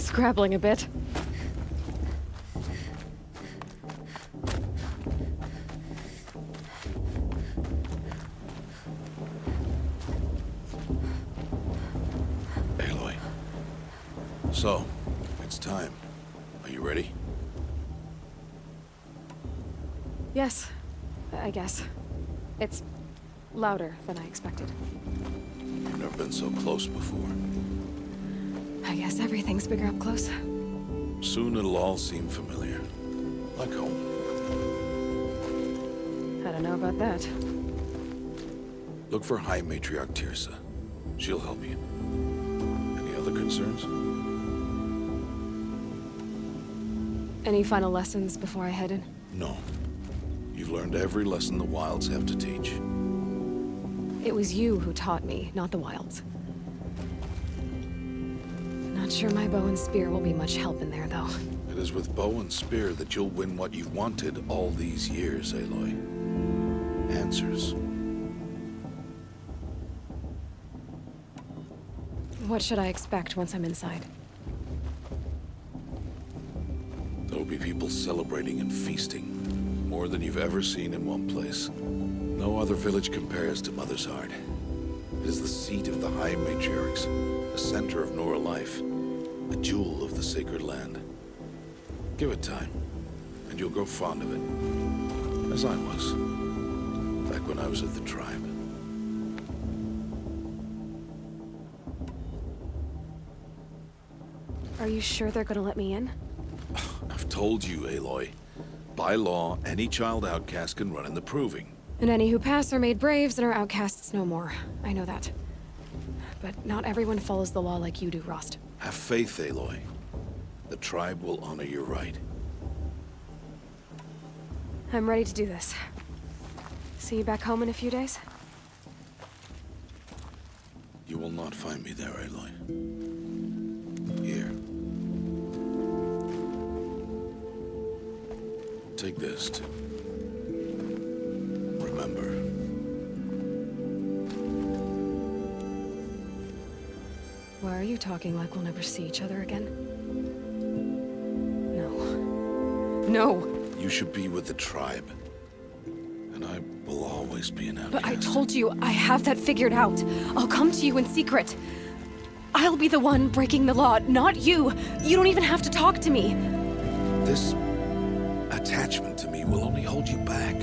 scrabbling a bit. Aloy. So, it's time. Are you ready? Yes, I guess. It's louder than I expected. You've never been so close before. I guess everything's bigger up close. Soon it'll all seem familiar. Like home. I don't know about that. Look for High Matriarch Tirsa. She'll help you. Any other concerns? Any final lessons before I head in? No. You've learned every lesson the Wilds have to teach. It was you who taught me, not the Wilds. Not sure my bow and spear will be much help in there, though. It is with bow and spear that you'll win what you've wanted all these years, Aloy. Answers. What should I expect once I'm inside? There'll be people celebrating and feasting. More than you've ever seen in one place. No other village compares to Mother's Heart. It is the seat of the High Matriarchs, the center of Nora life, a jewel of the sacred land. Give it time, and you'll grow fond of it. As I was, back when I was at the tribe. Are you sure they're gonna let me in? I've told you, Aloy. By law, any child outcast can run in the proving. And any who pass are made braves and are outcasts no more. I know that. But not everyone follows the law like you do, Rost. Have faith, Aloy. The tribe will honor your right. I'm ready to do this. See you back home in a few days? You will not find me there, Aloy. Here. Take this to remember. Why are you talking like we'll never see each other again? No. No! You should be with the tribe. And I will always be an outcast. But I told you, I have that figured out. I'll come to you in secret. I'll be the one breaking the law, not you. You don't even have to talk to me. This attachment to me will only hold you back.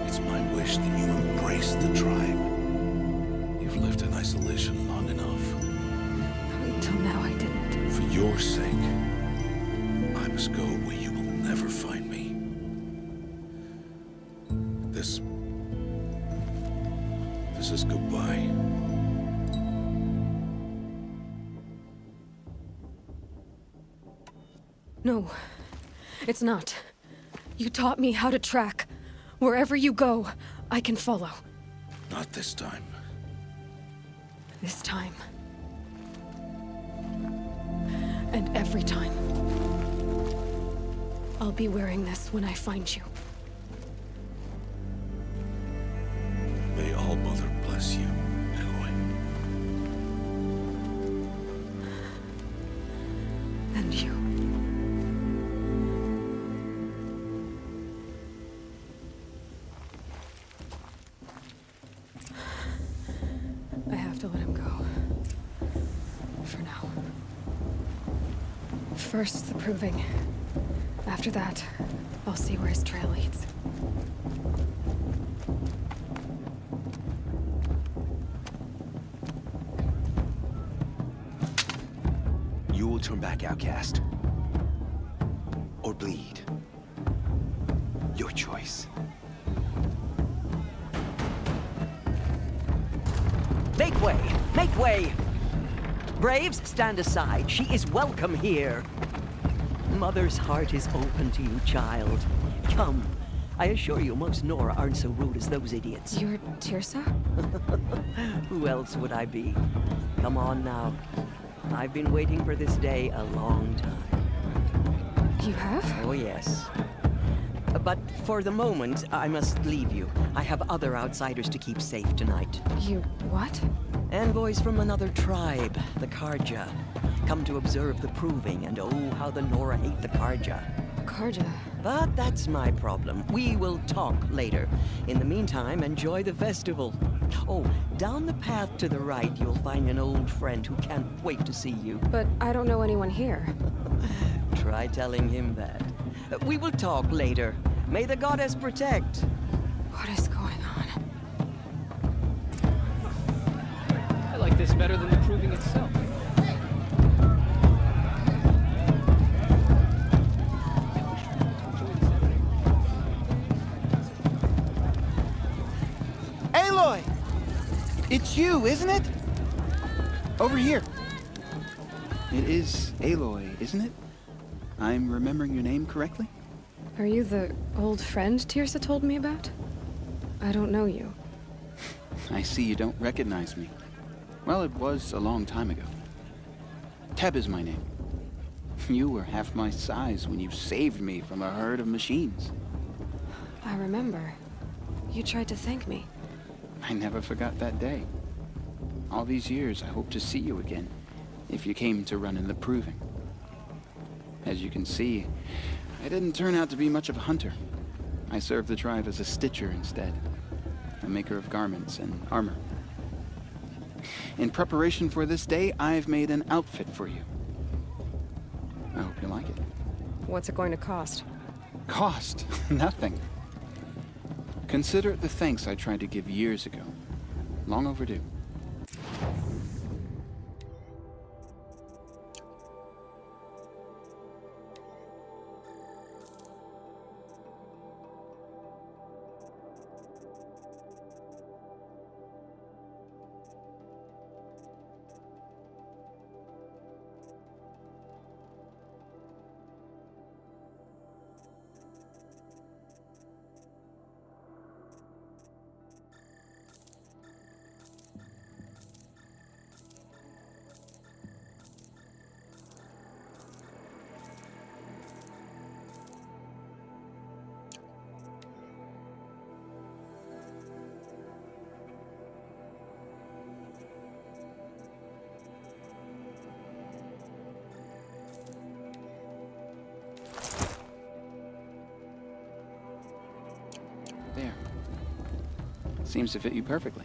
It's my wish that you embrace the tribe. You've lived in isolation long enough. Until now, I didn't. For your sake, I must go where you will never find me. This is goodbye. No, it's not. You taught me how to track. Wherever you go, I can follow. Not this time. This time. And every time. I'll be wearing this when I find you. May All-Mother bless you, Aloy. And you. I have to let him go. For now. First, the proving. After that, I'll see where his trail leads. You will turn back, outcast. Or bleed. Your choice. Make way! Make way! Braves, stand aside. She is welcome here. Mother's heart is open to you, child. Come. I assure you, most Nora aren't so rude as those idiots. You're Tirsa? Who else would I be? Come on now. I've been waiting for this day a long time. You have? Oh, yes. But for the moment, I must leave you. I have other outsiders to keep safe tonight. You what? Envoys from another tribe, the Karja. come to observe the proving, and oh, how the Nora hate the Karja. Karja. But that's my problem. We will talk later. In the meantime, enjoy the festival. Oh, down the path to the right, you'll find an old friend who can't wait to see you. But I don't know anyone here. Try telling him that. We will talk later. May the goddess protect. What is going on? I like this better than the proving itself. Aloy! It's you, isn't it? Over here. It is Aloy, isn't it? I'm remembering your name correctly? Are you the old friend Tirsa told me about? I don't know you. I see you don't recognize me. Well, it was a long time ago. Teb is my name. You were half my size when you saved me from a herd of machines. I remember. You tried to thank me. I never forgot that day. All these years, I hope to see you again, if you came to run in the proving. As you can see, I didn't turn out to be much of a hunter. I served the tribe as a stitcher instead, a maker of garments and armor. In preparation for this day, I've made an outfit for you. I hope you like it. What's it going to cost? Cost? Nothing. Consider it the thanks I tried to give years ago. Long overdue. There. Seems to fit you perfectly.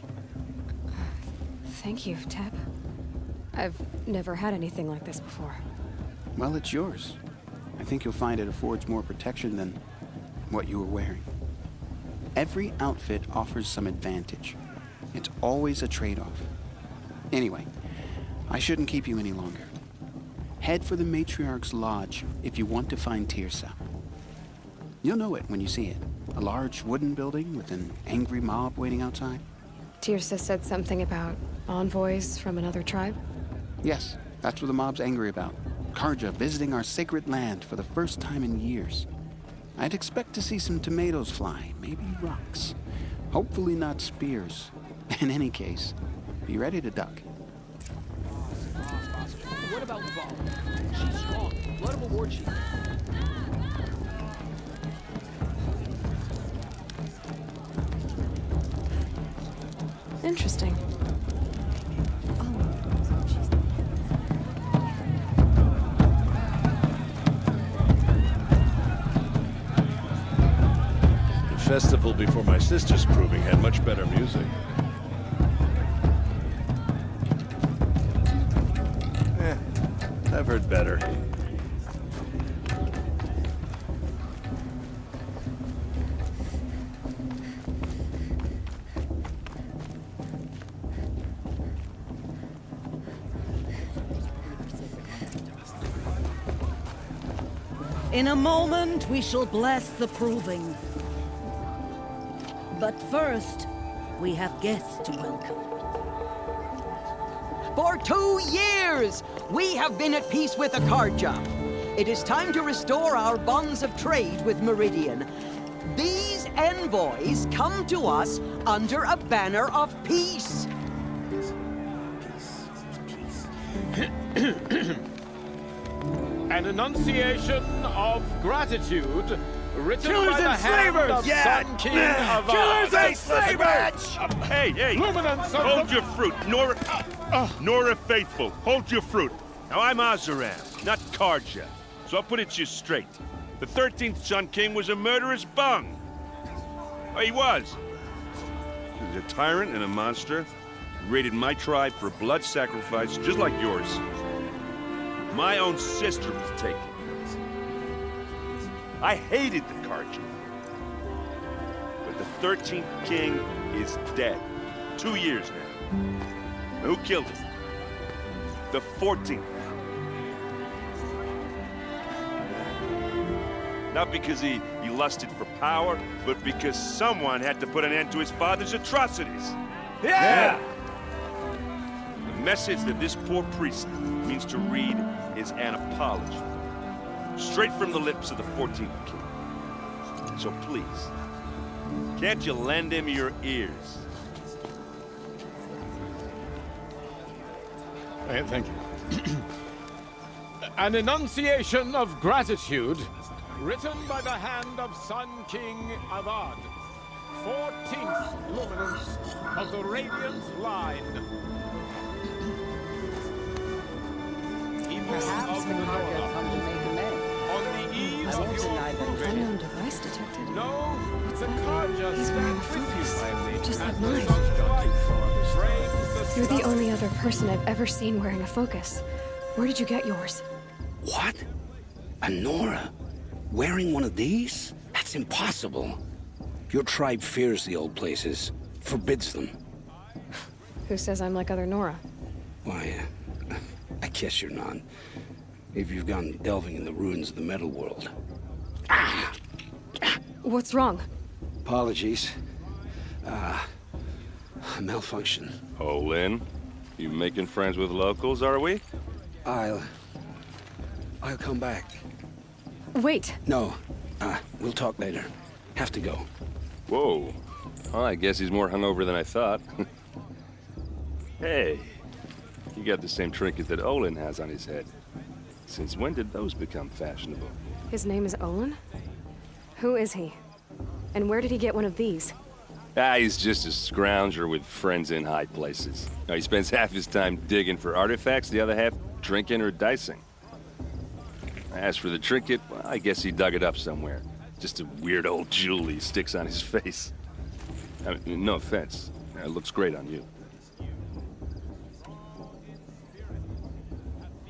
Thank you, Teb. I've never had anything like this before. Well, it's yours. I think you'll find it affords more protection than what you were wearing. Every outfit offers some advantage. It's always a trade-off. Anyway, I shouldn't keep you any longer. Head for the Matriarch's Lodge if you want to find Tirsa. You'll know it when you see it. A large wooden building with an angry mob waiting outside. Tirsa said something about envoys from another tribe? Yes, that's what the mob's angry about. Karja visiting our sacred land for the first time in years. I'd expect to see some tomatoes fly, maybe rocks. Hopefully not spears. In any case, be ready to duck. What about Val? She's strong. Blood of a war chief. Interesting. The festival before my sister's proving had much better music. I've heard better. In a moment, we shall bless the proving. But first, we have guests to welcome. For 2 years, we have been at peace with the Karja. It is time to restore our bonds of trade with Meridian. These envoys come to us under a banner of peace. An enunciation of gratitude written Killers by the and hand slavers! of Sun King of Killers and slavers! Hey, Hold your fruit, Nora. Nora Faithful, hold your fruit. Now, I'm Azaram, not Karja. So I'll put it to you straight. The 13th Sun King was a murderous bung. Oh, he was. He was a tyrant and a monster. He raided my tribe for blood sacrifice, just like yours. My own sister was taken. I hated the Karja. But the 13th King is dead. 2 years now. Who killed him? The 14th. Not because he lusted for power, but because someone had to put an end to his father's atrocities. Yeah! The message that this poor priest means to read is an apology. Straight from the lips of the 14th King. So please, can't you lend him your ears? Thank you. An enunciation of gratitude, written by the hand of Sun King Avad, 14th luminance of the Radiant Line. People of the Nora, on the eve of your proving, Unknown device detected. no, the that? Karja He's wearing stand a with you, focus, just like and mine. the sun's light frames You're the sun. only other person I've ever seen wearing a focus. Where did you get yours? What? A Nora? Wearing one of these? That's impossible. Your tribe fears the old places, forbids them. Who says I'm like other Nora? Why, I guess you're not. If you've gone delving in the ruins of the metal world. What's wrong? Apologies. A malfunction. Oh, Lynn, you making friends with locals, are we? I'll come back. Wait. No, we'll talk later. Have to go. Whoa. Well, I guess he's more hungover than I thought. Hey, you got the same trinket that Olin has on his head. Since when did those become fashionable? His name is Olin? Who is he? And where did he get one of these? He's just a scrounger with friends in high places. Now, he spends half his time digging for artifacts, the other half drinking or dicing. As for the trinket, well, I guess he dug it up somewhere. Just a weird old jewel he sticks on his face. I mean, no offense. It looks great on you.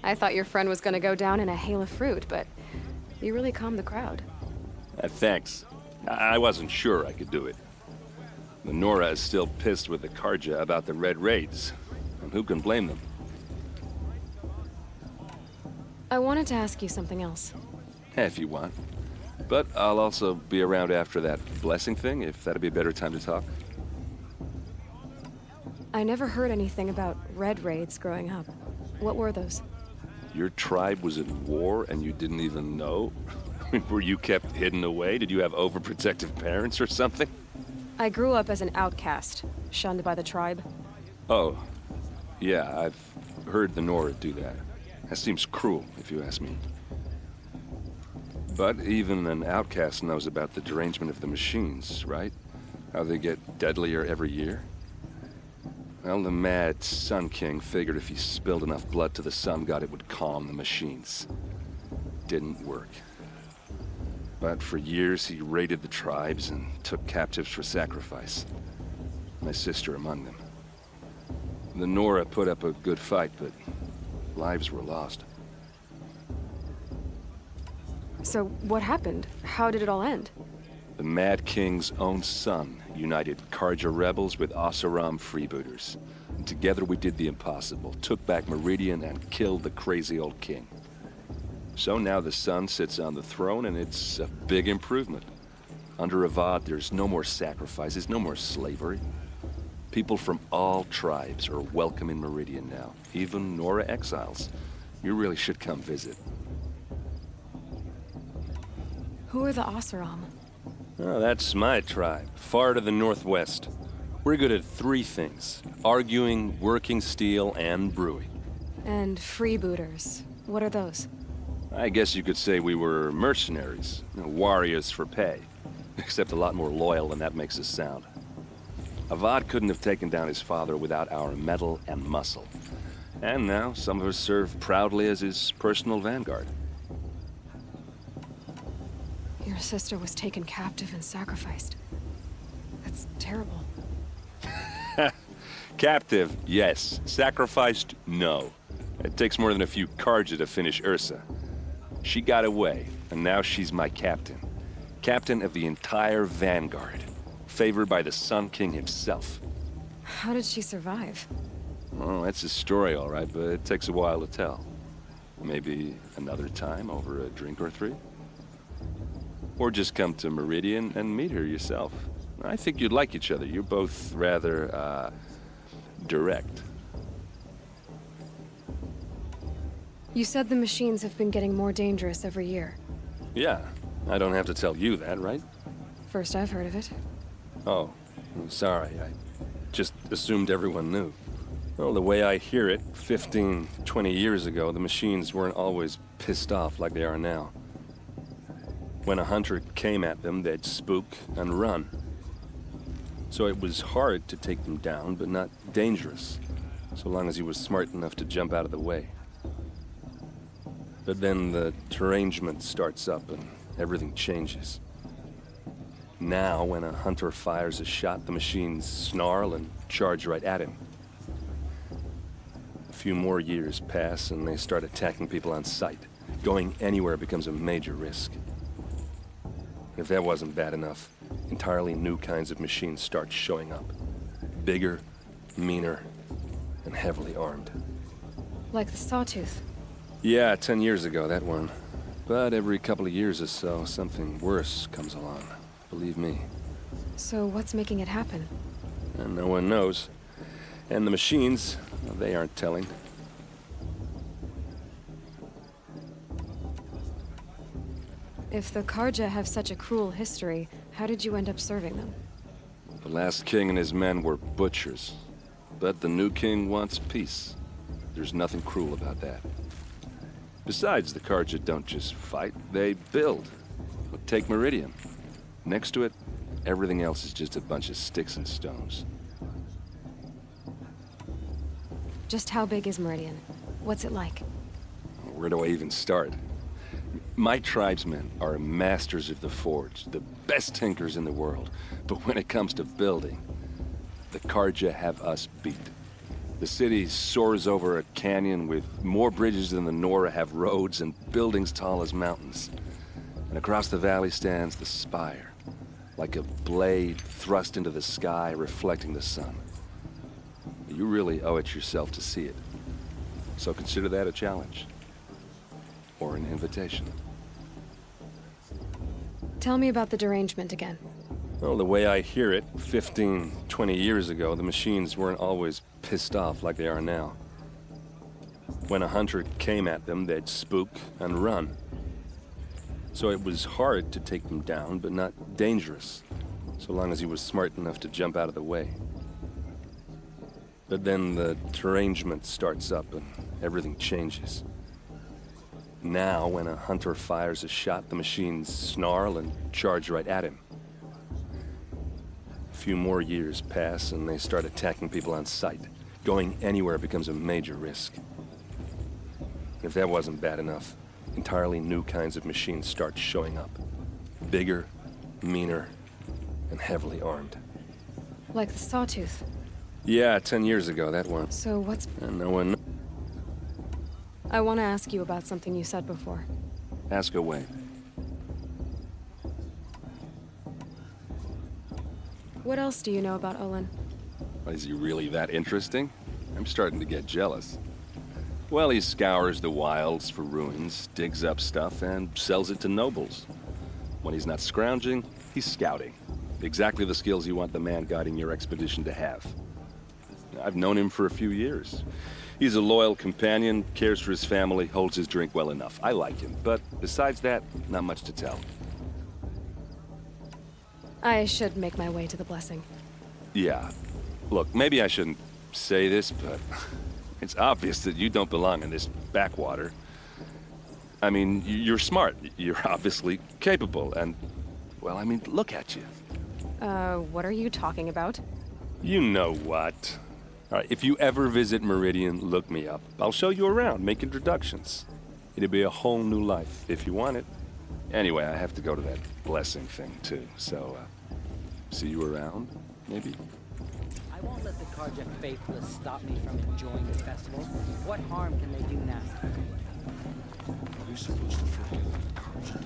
I thought your friend was gonna go down in a hail of fruit, but you really calmed the crowd. Thanks. I wasn't sure I could do it. The Nora is still pissed with the Karja about the Red Raids. And who can blame them? I wanted to ask you something else. If you want. But I'll also be around after that blessing thing, if that'd be a better time to talk. I never heard anything about red raids growing up. What were those? Your tribe was in war and you didn't even know? Were you kept hidden away? Did you have overprotective parents or something? I grew up as an outcast, shunned by the tribe. Oh, yeah, I've heard the Nora do that. That seems cruel, if you ask me. But even an outcast knows about the derangement of the machines, right? How they get deadlier every year? Well, the mad Sun King figured if he spilled enough blood to the Sun God, it would calm the machines. Didn't work. But for years, he raided the tribes and took captives for sacrifice. My sister among them. The Nora put up a good fight, but lives were lost. So what happened? How did it all end? The Mad King's own son united Karja rebels with Oseram freebooters. And together we did the impossible, took back Meridian and killed the crazy old king. So now the son sits on the throne and it's a big improvement. Under Avad, there's no more sacrifices, no more slavery. People from all tribes are welcome in Meridian now, even Nora exiles. You really should come visit. Who are the Oseram? Oh, that's my tribe, far to the northwest. We're good at 3 things: arguing, working steel, and brewing. And freebooters. What are those? I guess you could say we were mercenaries, warriors for pay. Except a lot more loyal than that makes us sound. Avad couldn't have taken down his father without our metal and muscle. And now some of us serve proudly as his personal vanguard. Your sister was taken captive and sacrificed. That's terrible. Captive, yes. Sacrificed, no. It takes more than a few Carja to finish Ursa. She got away, and now she's my captain. Captain of the entire vanguard. Favored by the Sun King himself. How did she survive? Oh, that's a story, all right, but it takes a while to tell. Maybe another time over a drink or three? Or just come to Meridian and meet her yourself. I think you'd like each other. You're both rather, direct. You said the machines have been getting more dangerous every year. Yeah, I don't have to tell you that, right? First I've heard of it. Oh, I'm sorry. I just assumed everyone knew. Well, the way I hear it, 15, 20 years ago, the machines weren't always pissed off like they are now. When a hunter came at them, they'd spook and run. So it was hard to take them down, but not dangerous, so long as he was smart enough to jump out of the way. But then the derangement starts up and everything changes. Now, when a hunter fires a shot, the machines snarl and charge right at him. A few more years pass and they start attacking people on sight. Going anywhere becomes a major risk. If that wasn't bad enough, entirely new kinds of machines start showing up. Bigger, meaner, and heavily armed. Like the Sawtooth. Yeah, 10 years ago, that one. But every couple of years or so, something worse comes along. Believe me. So what's making it happen? And no one knows. And the machines, well, they aren't telling. If the Carja have such a cruel history, how did you end up serving them? The last king and his men were butchers. But the new king wants peace. There's nothing cruel about that. Besides, the Carja don't just fight, they build. Take Meridian. Next to it, everything else is just a bunch of sticks and stones. Just how big is Meridian? What's it like? Where do I even start? My tribesmen are masters of the forge, the best tinkers in the world. But when it comes to building, the Carja have us beat. The city soars over a canyon with more bridges than the Nora have roads and buildings tall as mountains. And across the valley stands the spire, like a blade thrust into the sky reflecting the sun. You really owe it yourself to see it. So consider that a challenge. Or an invitation. Tell me about the derangement again. Well, the way I hear it, 15, 20 years ago, the machines weren't always pissed off like they are now. When a hunter came at them, they'd spook and run. So it was hard to take them down, but not dangerous, so long as he was smart enough to jump out of the way. But then the derangement starts up and everything changes. Now, when a hunter fires a shot, the machines snarl and charge right at him. A few more years pass and they start attacking people on sight. Going anywhere becomes a major risk. If that wasn't bad enough, entirely new kinds of machines start showing up. Bigger, meaner, and heavily armed. Like the Sawtooth. Yeah, 10 years ago, that one. So what's... And no one... I want to ask you about something you said before. Ask away. What else do you know about Olin? Is he really that interesting? I'm starting to get jealous. Well, he scours the wilds for ruins, digs up stuff, and sells it to nobles. When he's not scrounging, he's scouting. Exactly the skills you want the man guiding your expedition to have. I've known him for a few years. He's a loyal companion, cares for his family, holds his drink well enough. I like him, but besides that, not much to tell. I should make my way to the blessing. Yeah. Look, maybe I shouldn't say this, but it's obvious that you don't belong in this backwater. I mean, you're smart. You're obviously capable, and, well, I mean, look at you. What are you talking about? You know what? All right, if you ever visit Meridian, look me up. I'll show you around, make introductions. It'll be a whole new life, if you want it. Anyway, I have to go to that blessing thing, too. So, see you around, maybe? I won't let the Karjak faithless stop me from enjoying the festival. What harm can they do now? Are we supposed to forget the Karjak?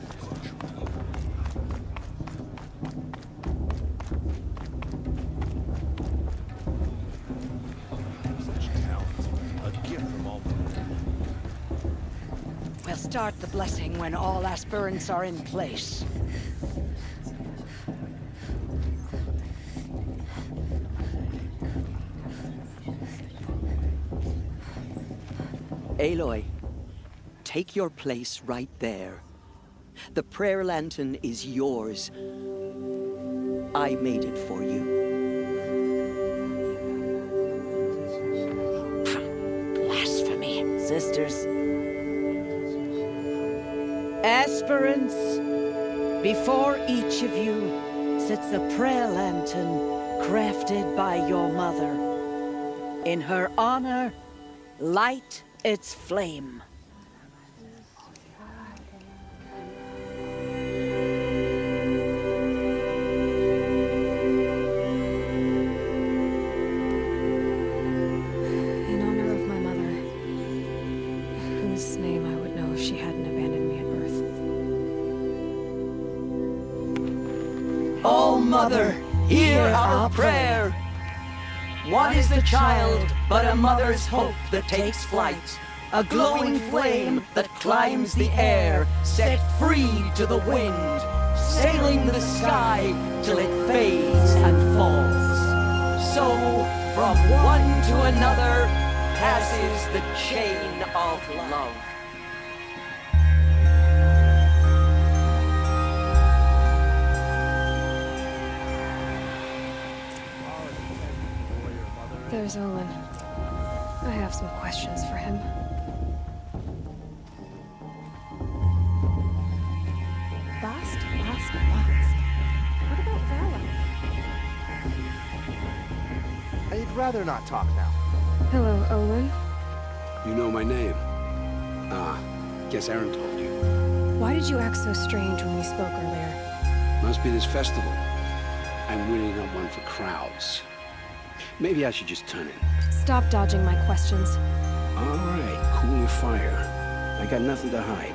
We'll start the blessing when all aspirants are in place. Aloy, take your place right there. The prayer lantern is yours. I made it for you. Blasphemy. Sisters. Aspirants, before each of you sits a prayer lantern crafted by your mother. In her honor, light its flame. In honor of my mother, whose name I would know if she hadn't abandoned me at birth. Oh, Mother, hear our prayer. What is the child but a mother's hope that takes flight? A glowing flame that climbs the air, set free to the wind, sailing the sky till it fades and falls. So, from one to another, passes the chain of love. There's Olin. I have some questions for him. Last. What about Vala? I'd rather not talk now. Hello, Olin. You know my name? Ah, guess Aaron told you. Why did you act so strange when we spoke earlier? Must be this festival. I'm really not one for crowds. Maybe I should just turn in. Stop dodging my questions. All right, cool your fire. I got nothing to hide.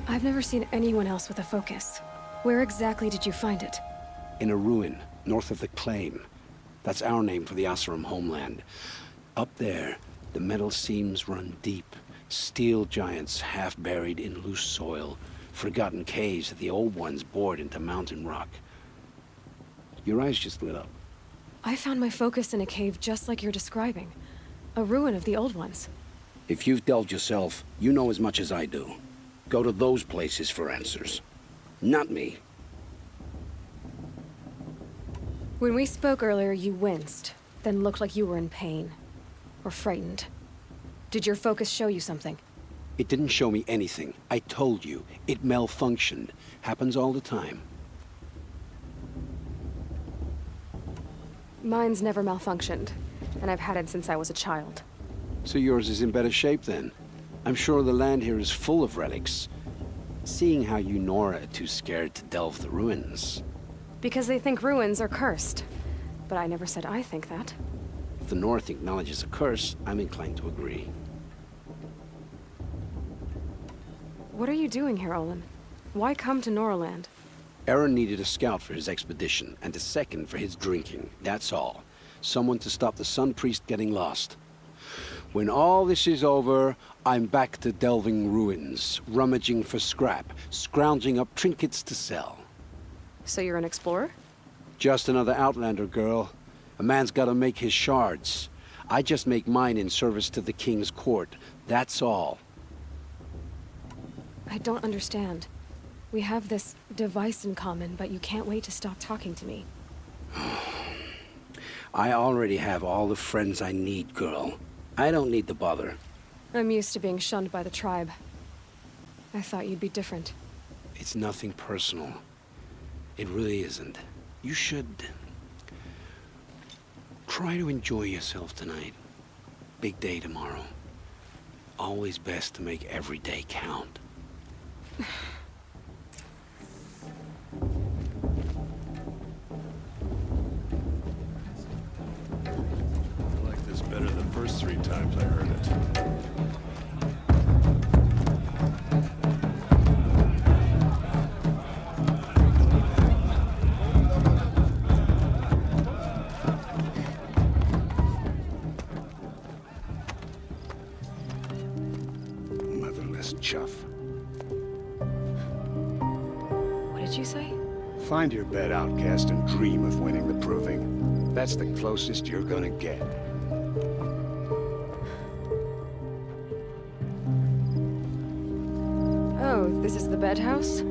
I've never seen anyone else with a focus. Where exactly did you find it? In a ruin, north of the Claim. That's our name for the Oseram homeland. Up there, the metal seams run deep. Steel giants half buried in loose soil. Forgotten caves that the old ones bored into mountain rock. Your eyes just lit up. I found my focus in a cave just like you're describing. A ruin of the old ones. If you've delved yourself, you know as much as I do. Go to those places for answers. Not me. When we spoke earlier, you winced, then looked like you were in pain. Or frightened. Did your focus show you something? It didn't show me anything. I told you. It malfunctioned. Happens all the time. Mine's never malfunctioned, and I've had it since I was a child. So yours is in better shape then. I'm sure the land here is full of relics. Seeing how you Nora are too scared to delve the ruins. Because they think ruins are cursed. But I never said I think that. If the North acknowledges a curse, I'm inclined to agree. What are you doing here, Olin? Why come to Noraland? Aaron needed a scout for his expedition, and a second for his drinking. That's all. Someone to stop the Sun Priest getting lost. When all this is over, I'm back to delving ruins, rummaging for scrap, scrounging up trinkets to sell. So you're an explorer? Just another Outlander, girl. A man's gotta make his shards. I just make mine in service to the King's court. That's all. I don't understand. We have this device in common, but you can't wait to stop talking to me. I already have all the friends I need, girl. I don't need the bother. I'm used to being shunned by the tribe. I thought you'd be different. It's nothing personal. It really isn't. You should... Try to enjoy yourself tonight. Big day tomorrow. Always best to make every day count. I like this better the first 3 times I heard it. Motherless chuff. What did you say? Find your bed, outcast, and dream of winning the proving. That's the closest you're gonna get. Oh, this is the bedhouse?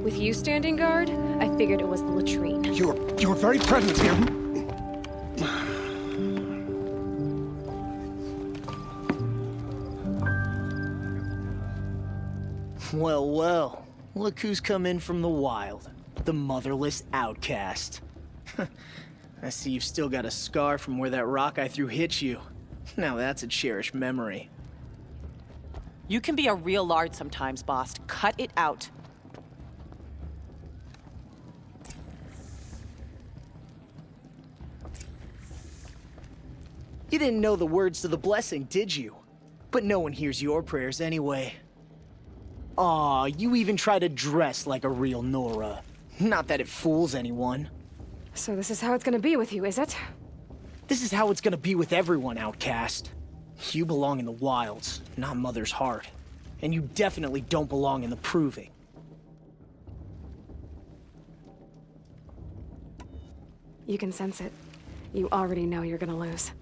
With you standing guard, I figured it was the latrine. You're very pregnant here. Well, well. Look who's come in from the wild. The motherless outcast. I see you've still got a scar from where that rock I threw hit you. Now that's a cherished memory. You can be a real lard sometimes, boss. Cut it out. You didn't know the words to the blessing, did you? But no one hears your prayers anyway. Aw, you even try to dress like a real Nora. Not that it fools anyone. So this is how it's gonna be with you, is it? This is how it's gonna be with everyone, outcast. You belong in the wilds, not Mother's heart. And you definitely don't belong in the proving. You can sense it. You already know you're gonna lose.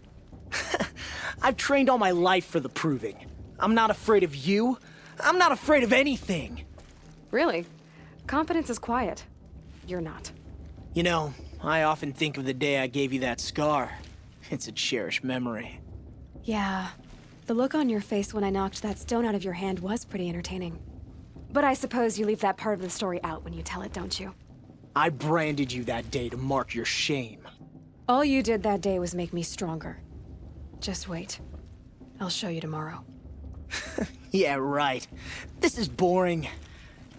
I've trained all my life for the proving. I'm not afraid of you. I'm not afraid of anything. Really? Confidence is quiet. You're not. You know, I often think of the day I gave you that scar. It's a cherished memory. Yeah. The look on your face when I knocked that stone out of your hand was pretty entertaining. But I suppose you leave that part of the story out when you tell it, don't you? I branded you that day to mark your shame. All you did that day was make me stronger. Just wait. I'll show you tomorrow. Yeah, right. This is boring.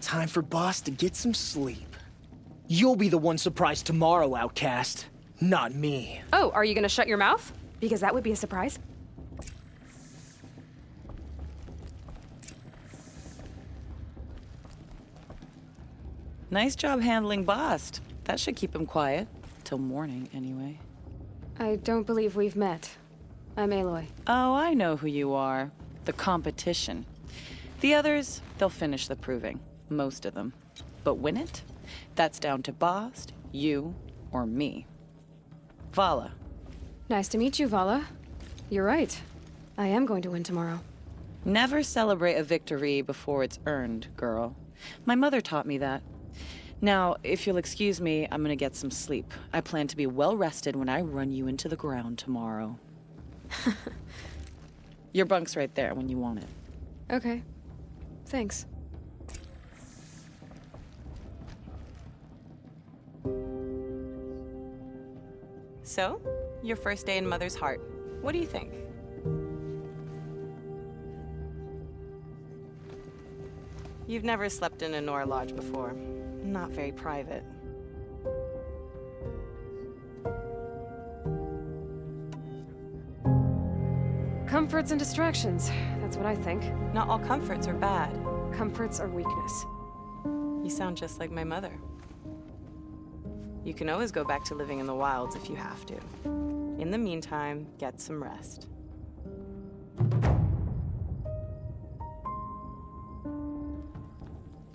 Time for Boss to get some sleep. You'll be the one surprised tomorrow, outcast. Not me. Oh, are you gonna shut your mouth? Because that would be a surprise. Nice job handling Bast. That should keep him quiet. Till morning, anyway. I don't believe we've met. I'm Aloy. Oh, I know who you are. The competition. The others, they'll finish the proving. Most of them. But win it? That's down to Bast, you, or me. Vala. Nice to meet you, Vala. You're right. I am going to win tomorrow. Never celebrate a victory before it's earned, girl. My mother taught me that. Now, if you'll excuse me, I'm gonna get some sleep. I plan to be well rested when I run you into the ground tomorrow. Your bunk's right there when you want it. Okay. Thanks. So, your first day in Mother's heart. What do you think? You've never slept in a Nora lodge before. Not very private. Comforts and distractions. That's what I think. Not all comforts are bad. Comforts are weakness. You sound just like my mother. You can always go back to living in the wilds if you have to. In the meantime, get some rest.